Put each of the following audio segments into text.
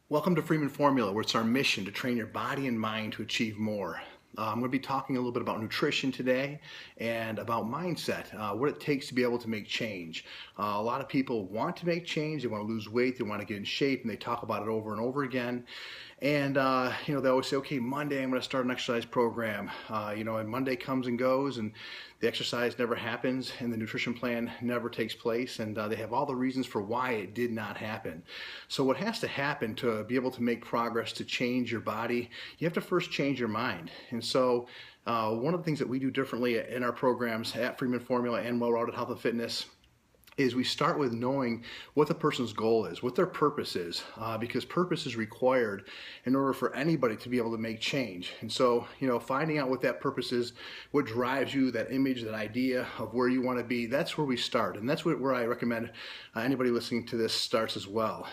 Welcome to Freeman Formula, where it's our mission to train your body and mind to achieve more. I'm going to be talking a little bit about nutrition today and about mindset, what it takes to be able to make change. A lot of people want to make change, they want to lose weight, they want to get in shape, and they talk about it over and over again. And they always say, okay, Monday I'm going to start an exercise program. And Monday comes and goes, and the exercise never happens, and the nutrition plan never takes place, and they have all the reasons for why it did not happen. So what has to happen to be able to make progress, to change your body, you have to first change your mind. And so one of the things that we do differently in our programs at Freeman Formula and Well-Rounded Health and Fitness is we start with knowing what the person's goal is, what their purpose is, because purpose is required in order for anybody to be able to make change. And so, finding out what that purpose is, what drives you, that image, that idea of where you want to be, that's where we start. And that's where I recommend anybody listening to this starts as well.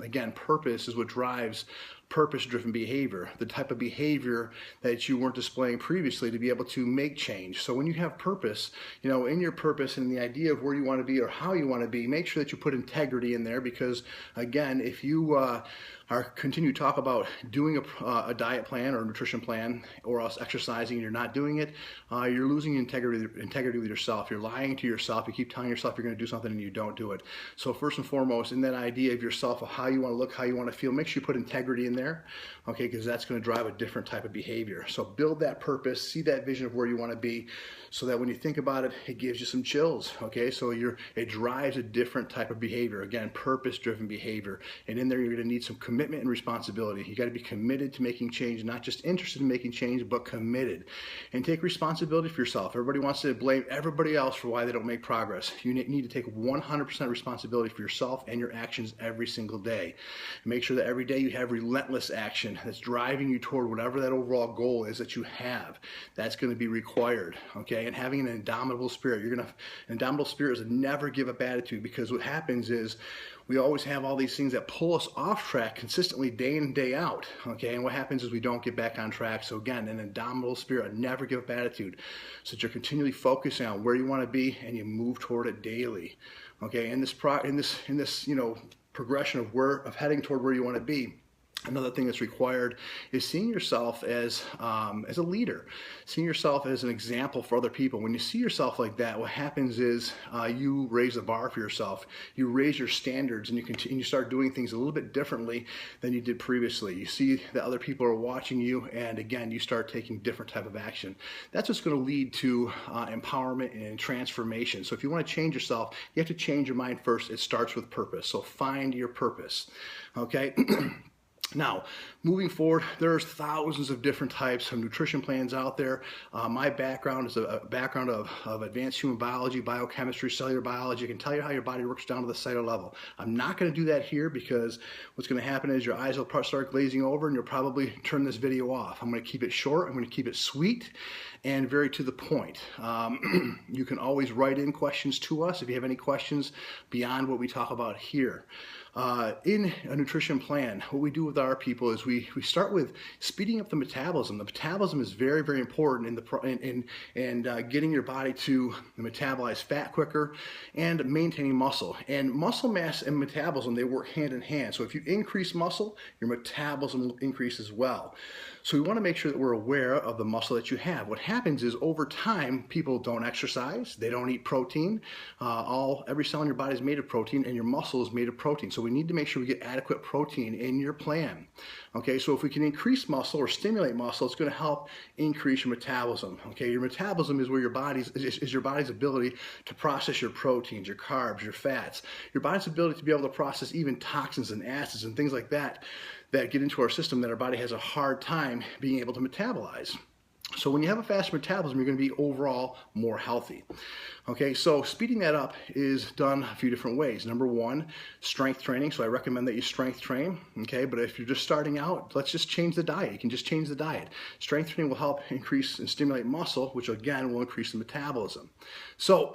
Again, purpose is what drives purpose-driven behavior, the type of behavior that you weren't displaying previously to be able to make change. So when you have purpose, in your purpose and the idea of where you want to be or how you want to be, make sure that you put integrity in there, because again, if you continue to talk about doing a diet plan or a nutrition plan or else exercising and you're not doing it, you're losing integrity with yourself. You're lying to yourself. You keep telling yourself you're going to do something and you don't do it. So first and foremost, in that idea of yourself, of how you want to look, how you want to feel, make sure you put integrity in there, okay, because that's going to drive a different type of behavior. So build that purpose, see that vision of where you want to be, so that when you think about it, it gives you some chills, okay? So it drives a different type of behavior. Again, purpose-driven behavior. And in there, you're going to need some commitment and responsibility. You got to be committed to making change, not just interested in making change, but committed. And take responsibility for yourself. Everybody wants to blame everybody else for why they don't make progress. You need to take 100% responsibility for yourself and your actions every single day. Make sure that every day you have relentless action that's driving you toward whatever that overall goal is that you have. That's going to be required, okay? And having an indomitable spirit. An indomitable spirit is a never give up attitude, because what happens is we always have all these things that pull us off track consistently day in and day out, okay? And what happens is we don't get back on track. So again, an indomitable spirit, a never give up attitude, so that you're continually focusing on where you want to be and you move toward it daily, okay? In this progression of heading toward where you want to be, another thing that's required is seeing yourself as a leader, seeing yourself as an example for other people. When you see yourself like that, what happens is you raise the bar for yourself. You raise your standards, and you start doing things a little bit differently than you did previously. You see that other people are watching you, and again, you start taking different type of action. That's what's going to lead to empowerment and transformation. So if you want to change yourself, you have to change your mind first. It starts with purpose. So find your purpose, okay? Now, moving forward, there's thousands of different types of nutrition plans out there. My background is a background of advanced human biology, biochemistry, cellular biology. I can tell you how your body works down to the cellular level. I'm not going to do that here, because what's going to happen is your eyes will start glazing over and you'll probably turn this video off. I'm going to keep it short. I'm going to keep it sweet and very to the point. You can always write in questions to us if you have any questions beyond what we talk about here. In a nutrition plan, what we do with our people is we start with speeding up the metabolism. The metabolism is very, very important in getting your body to metabolize fat quicker and maintaining muscle. And muscle mass and metabolism, they work hand in hand. So if you increase muscle, your metabolism will increase as well. So we want to make sure that we're aware of the muscle that you have. What happens is over time, people don't exercise, they don't eat protein. Every cell in your body is made of protein, and your muscle is made of protein. So we need to make sure we get adequate protein in your plan. Okay, so if we can increase muscle or stimulate muscle, it's going to help increase your metabolism. Okay, your metabolism is where your body's ability to process your proteins, your carbs, your fats, your body's ability to be able to process even toxins and acids and things like that get into our system that our body has a hard time being able to metabolize. So when you have a faster metabolism, you're going to be overall more healthy. Okay, so speeding that up is done a few different ways. Number one, strength training. So I recommend that you strength train. Okay, but if you're just starting out, let's just change the diet. You can just change the diet. Strength training will help increase and stimulate muscle, which again will increase the metabolism. So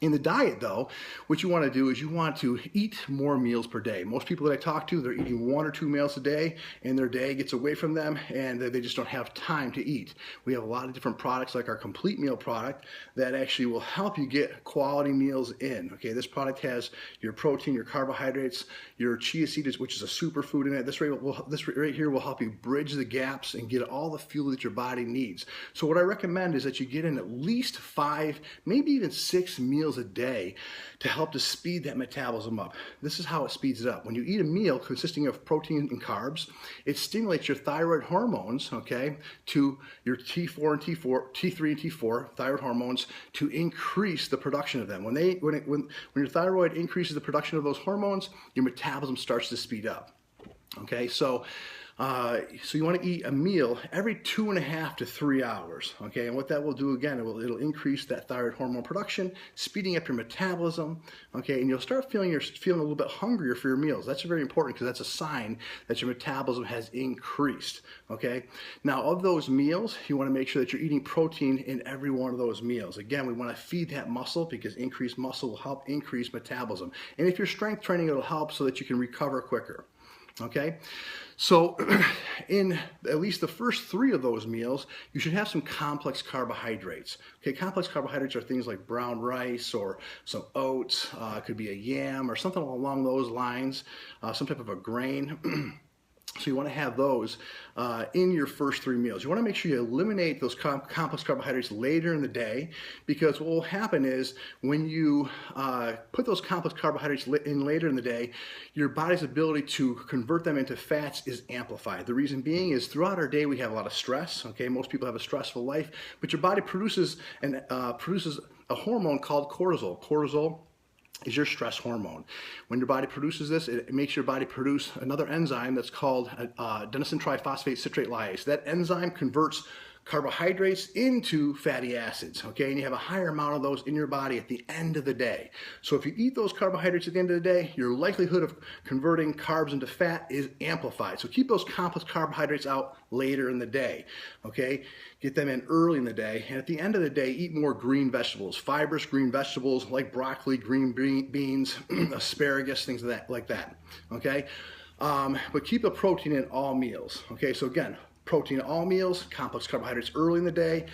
In the diet, though, what you want to do is you want to eat more meals per day. Most people that I talk to, they're eating 1 or 2 meals a day, and their day gets away from them, and they just don't have time to eat. We have a lot of different products, like our complete meal product, that actually will help you get quality meals in. Okay, this product has your protein, your carbohydrates, your chia seeds, which is a superfood in it. This right here will help you bridge the gaps and get all the fuel that your body needs. So what I recommend is that you get in at least 5, maybe even 6 meals a day to help to speed that metabolism up. This is how it speeds it up. When you eat a meal consisting of protein and carbs, it stimulates your thyroid hormones, okay, to your T3 and T4 thyroid hormones to increase the production of them. When your thyroid increases the production of those hormones, your metabolism starts to speed up. Okay, so you want to eat a meal every 2.5 to 3 hours, okay? And what that will do, again, it'll increase that thyroid hormone production, speeding up your metabolism, okay? And you'll start feeling a little bit hungrier for your meals. That's very important because that's a sign that your metabolism has increased, okay? Now, of those meals, you want to make sure that you're eating protein in every one of those meals. Again, we want to feed that muscle because increased muscle will help increase metabolism. And if you're strength training, it'll help so that you can recover quicker. Okay, so in at least the first 3 of those meals, you should have some complex carbohydrates. Okay, complex carbohydrates are things like brown rice or some oats, it could be a yam or something along those lines, some type of a grain. So you want to have those in your first 3 meals. You want to make sure you eliminate those complex carbohydrates later in the day, because what will happen is when you put those complex carbohydrates in later in the day, your body's ability to convert them into fats is amplified. The reason being is throughout our day we have a lot of stress. Okay, most people have a stressful life, but your body produces a hormone called cortisol. Cortisol is your stress hormone. When your body produces this, it makes your body produce another enzyme that's called adenosine triphosphate citrate lyase. That enzyme converts carbohydrates into fatty acids, okay? And you have a higher amount of those in your body at the end of the day. So if you eat those carbohydrates at the end of the day, your likelihood of converting carbs into fat is amplified. So keep those complex carbohydrates out later in the day, okay? Get them in early in the day, and at the end of the day, eat more green vegetables, fibrous green vegetables like broccoli, green beans, asparagus, things like that, okay? But keep the protein in all meals, okay? So again, protein in all meals, complex carbohydrates early in the day.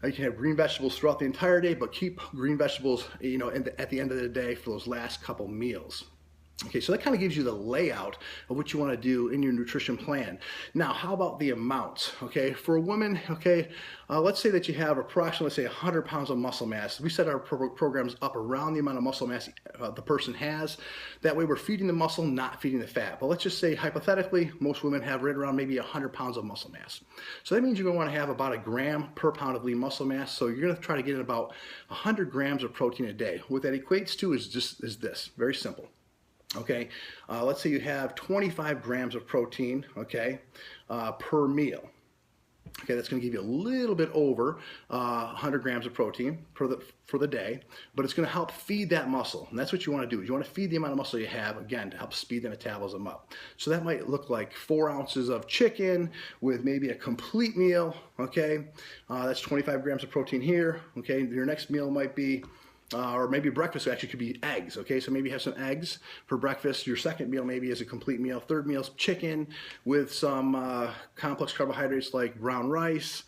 You can have green vegetables throughout the entire day, but keep green vegetables, at the end of the day for those last couple meals. Okay, so that kind of gives you the layout of what you want to do in your nutrition plan. Now, how about the amounts? Okay, for a woman, okay, let's say that you have approximately, let's say, 100 pounds of muscle mass. We set our programs up around the amount of muscle mass the person has. That way we're feeding the muscle, not feeding the fat. But let's just say, hypothetically, most women have right around maybe 100 pounds of muscle mass. So that means you're going to want to have about 1 gram per pound of lean muscle mass. So you're going to try to get in about 100 grams of protein a day. What that equates to is this, very simple. Okay, let's say you have 25 grams of protein, okay, per meal. Okay, that's going to give you a little bit over 100 grams of protein for the day, but it's going to help feed that muscle. And that's what you want to do. You want to feed the amount of muscle you have, again, to help speed the metabolism up. So that might look like 4 ounces of chicken with maybe a complete meal, okay? That's 25 grams of protein here, okay? Your next meal might be or maybe breakfast actually could be eggs, okay? So maybe have some eggs for breakfast. Your second meal maybe is a complete meal. Third meal is chicken with some complex carbohydrates like brown rice,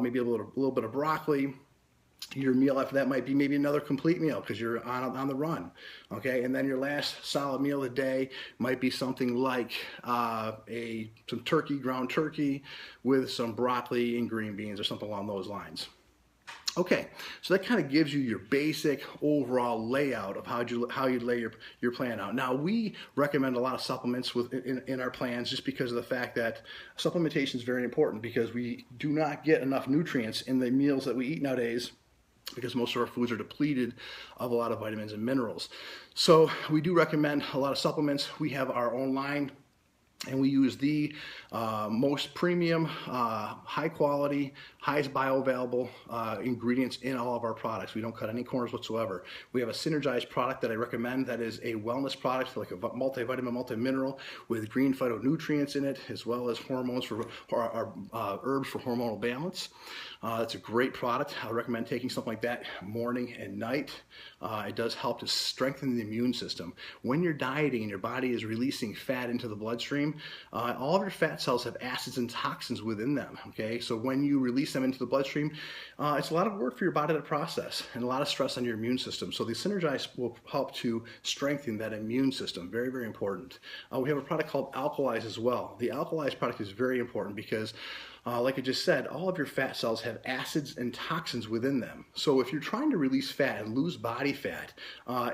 maybe a little bit of broccoli. Your meal after that might be maybe another complete meal because you're on the run, okay? And then your last solid meal of the day might be something like some turkey, ground turkey with some broccoli and green beans or something along those lines. Okay, so that kind of gives you your basic overall layout of how you lay your plan out. Now, we recommend a lot of supplements in our plans just because of the fact that supplementation is very important because we do not get enough nutrients in the meals that we eat nowadays because most of our foods are depleted of a lot of vitamins and minerals. So we do recommend a lot of supplements. We have our own line And we use the most premium, high quality, highest bioavailable ingredients in all of our products. We don't cut any corners whatsoever. We have a synergized product that I recommend that is a wellness product, like a multivitamin, multimineral with green phytonutrients in it, as well as hormones for our herbs for hormonal balance. It's a great product. I recommend taking something like that morning and night. It does help to strengthen the immune system. When you're dieting and your body is releasing fat into the bloodstream, all of your fat cells have acids and toxins within them, okay? So when you release them into the bloodstream, it's a lot of work for your body to process and a lot of stress on your immune system. So the Synergize will help to strengthen that immune system. Very, very important. We have a product called Alkalize as well. The Alkalize product is very important because like I just said, all of your fat cells have acids and toxins within them. So if you're trying to release fat and lose body fat,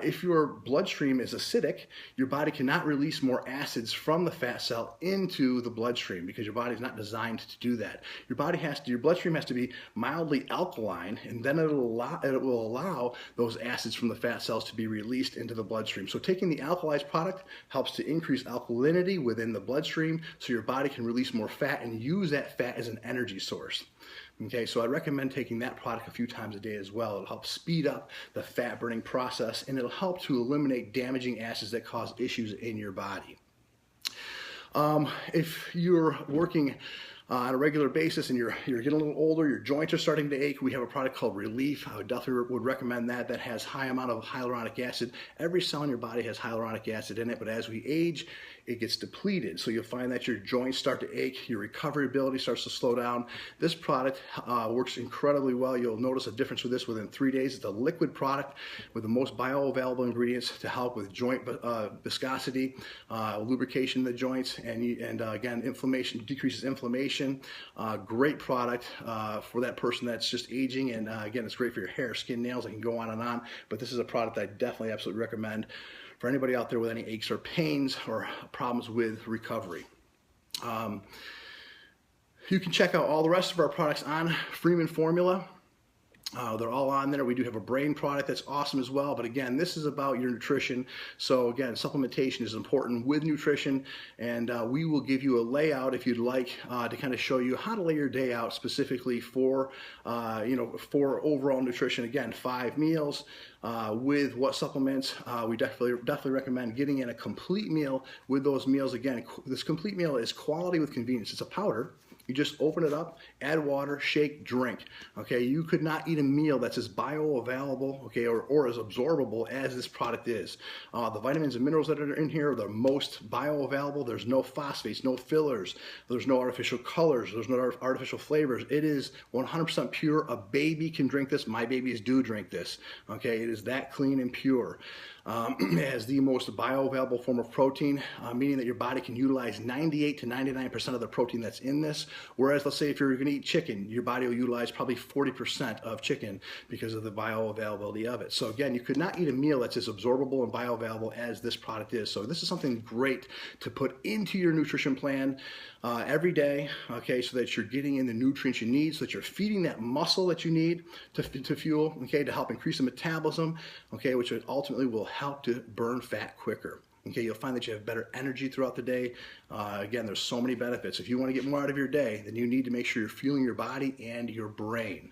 if your bloodstream is acidic, your body cannot release more acids from the fat cell into the bloodstream because your body is not designed to do that. Your bloodstream has to be mildly alkaline, and then it will allow those acids from the fat cells to be released into the bloodstream. So taking the Alkalize product helps to increase alkalinity within the bloodstream so your body can release more fat and use that fat as an energy source. Okay, so I recommend taking that product a few times a day as well. It'll help speed up the fat burning process, and it'll help to eliminate damaging acids that cause issues in your body. If you're working on a regular basis and you're getting a little older, your joints are starting to ache, we have a product called Relief. I definitely would recommend that. That has high amount of hyaluronic acid. Every cell in your body has hyaluronic acid in it, but as we age, it gets depleted. So you'll find that your joints start to ache, your recovery ability starts to slow down. This product works incredibly well. You'll notice a difference with this within 3 days. It's a liquid product with the most bioavailable ingredients to help with joint viscosity, lubrication of the joints, and again, inflammation, decreases inflammation. Great product for that person that's just aging, and again, it's great for your hair, skin, nails. I can go on and on, but this is a product that I definitely absolutely recommend for anybody out there with any aches or pains or problems with recovery. You can check out all the rest of our products on Freeman Formula. They're all on there. We do have a brain product that's awesome as well. But again, this is about your nutrition. So again, supplementation is important with nutrition. And we will give you a layout if you'd like to kind of show you how to lay your day out specifically for, for overall nutrition. Again, 5 meals with what supplements. We definitely recommend getting in a complete meal with those meals. Again, this complete meal is quality with convenience. It's a powder. You just open it up, add water, shake, drink. Okay, you could not eat a meal that's as bioavailable, okay, or as absorbable as this product is. The vitamins and minerals that are in here are the most bioavailable. There's no phosphates, no fillers, there's no artificial colors, there's no artificial flavors. It is 100% pure. A baby can drink this. My babies do drink this. Okay, it is that clean and pure. It has the most bioavailable form of protein, meaning that your body can utilize 98 to 99% of the protein that's in this. Whereas, let's say if you're going to eat chicken, your body will utilize probably 40% of chicken because of the bioavailability of it. So again, you could not eat a meal that's as absorbable and bioavailable as this product is. So this is something great to put into your nutrition plan every day, okay, so that you're getting in the nutrients you need, so that you're feeding that muscle that you need to fuel, okay, to help increase the metabolism, okay, which ultimately will help to burn fat quicker. Okay, you'll find that you have better energy throughout the day. Again, there's so many benefits. If you want to get more out of your day, then you need to make sure you're fueling your body and your brain.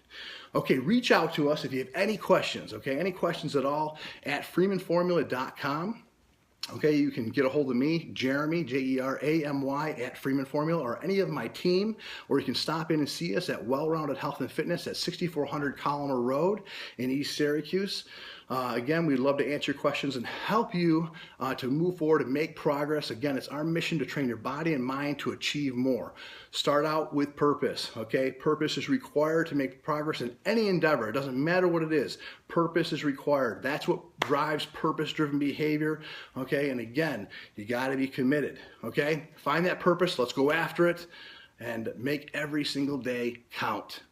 Okay, reach out to us if you have any questions, okay, any questions at all at freemanformula.com. Okay, you can get a hold of me, Jeramy, Jeramy, at Freeman Formula, or any of my team, or you can stop in and see us at Well-Rounded Health and Fitness at 6400 Collimer Road in East Syracuse. Again, we'd love to answer your questions and help you to move forward and make progress. Again, it's our mission to train your body and mind to achieve more. Start out with purpose, okay? Purpose is required to make progress in any endeavor. It doesn't matter what it is. Purpose is required. That's what drives purpose-driven behavior, okay? And again, you got to be committed, okay? Find that purpose. Let's go after it and make every single day count.